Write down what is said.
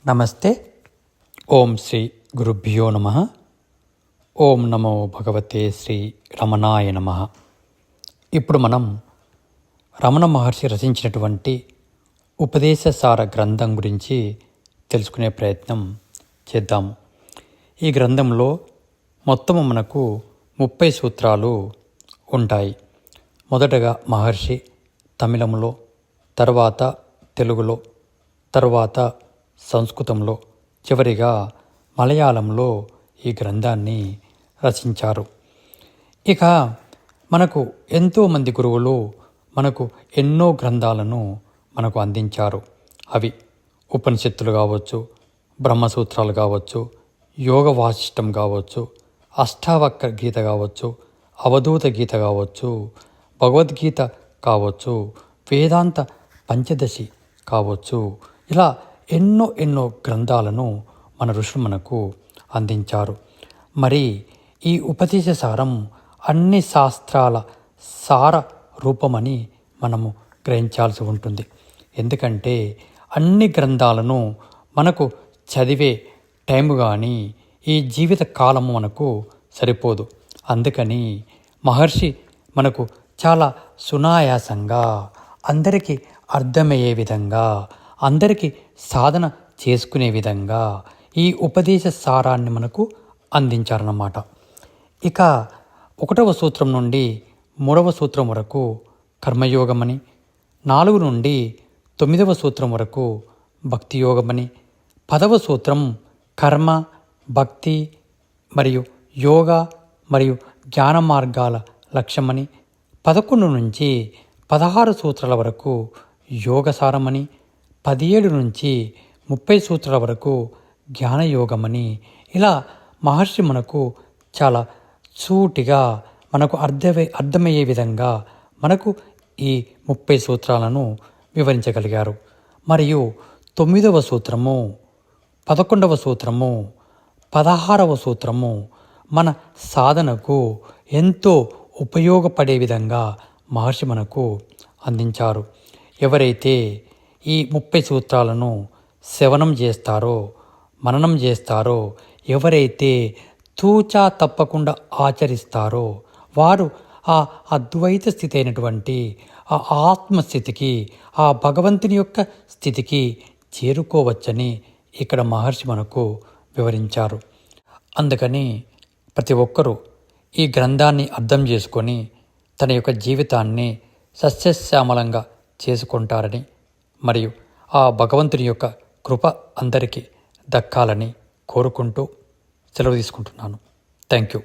నమస్తే. ఓం శ్రీ గురుభ్యో నమః. ఓం నమో భగవతే శ్రీ రమణాయ నమః. ఇప్పుడు మనం రమణ మహర్షి రచించినటువంటి ఉపదేశసార గ్రంథం గురించి తెలుసుకునే ప్రయత్నం చేద్దాము. ఈ గ్రంథంలో మొత్తము మనకు 30 సూత్రాలు ఉంటాయి. మొదటగా మహర్షి తమిళంలో, తర్వాత తెలుగులో, తర్వాత సంస్కృతంలో, చివరిగా మలయాళంలో ఈ గ్రంథాన్ని రచించారు. ఇక మనకు ఎంతోమంది గురువులు మనకు ఎన్నో గ్రంథాలను మనకు అందించారు. అవి ఉపనిషత్తులు కావచ్చు, బ్రహ్మసూత్రాలు కావచ్చు, యోగ వాసిష్టం కావచ్చు, అష్టావక్ర గీత కావచ్చు, అవధూత గీత కావచ్చు, భగవద్గీత కావచ్చు, వేదాంత పంచదశి కావచ్చు. ఇలా ఎన్నో గ్రంథాలను మన ఋషులు మనకు అందించారు. మరి ఈ ఉపదేశసారం అన్ని శాస్త్రాల సార రూపమని మనము గ్రహించాల్సి ఉంటుంది. ఎందుకంటే అన్ని గ్రంథాలను మనకు చదివే టైం కానీ ఈ జీవిత కాలము మనకు సరిపోదు. అందుకని మహర్షి మనకు చాలా సునాయాసంగా అందరికీ అర్థమయ్యే విధంగా, అందరికీ సాధన చేసుకునే విధంగా ఈ ఉపదేశ సారాన్ని మనకు అందించారన్నమాట. ఇక 1వ సూత్రం నుండి 3వ సూత్రం వరకు కర్మయోగమని, 4 నుండి 9వ సూత్రం వరకు భక్తి యోగమని, 10వ సూత్రం కర్మ, భక్తి మరియు యోగ మరియు జ్ఞాన మార్గాల లక్ష్యమని, 11 నుంచి 16 సూత్రాల వరకు యోగసారమని, 17 నుంచి 30 సూత్రాల వరకు జ్ఞానయోగమని, ఇలా మహర్షి మనకు చాలా సూటిగా మనకు అర్థమయ్యే విధంగా మనకు ఈ 30 సూత్రాలను వివరించగలిగారు. మరియు 9వ సూత్రము, 11వ సూత్రము, 16వ సూత్రము మన సాధనకు ఎంతో ఉపయోగపడే విధంగా మహర్షి మనకు అందించారు. ఎవరైతే ఈ 30 సూత్రాలను శ్రవణం చేస్తారో, మననం చేస్తారో, ఎవరైతే తూచా తప్పకుండా ఆచరిస్తారో వారు ఆ అద్వైత స్థితి అయినటువంటి ఆ ఆత్మస్థితికి, ఆ భగవంతుని యొక్క స్థితికి చేరుకోవచ్చని ఇక్కడ మహర్షి మనకు వివరించారు. అందుకని ప్రతి ఒక్కరూ ఈ గ్రంథాన్ని అర్థం చేసుకొని తన యొక్క జీవితాన్ని సస్యశ్యామలంగా చేసుకుంటారని, మరియు ఆ భగవంతుని యొక్క కృప అందరికీ దక్కాలని కోరుకుంటూ సెలవు తీసుకుంటున్నాను. Thank you.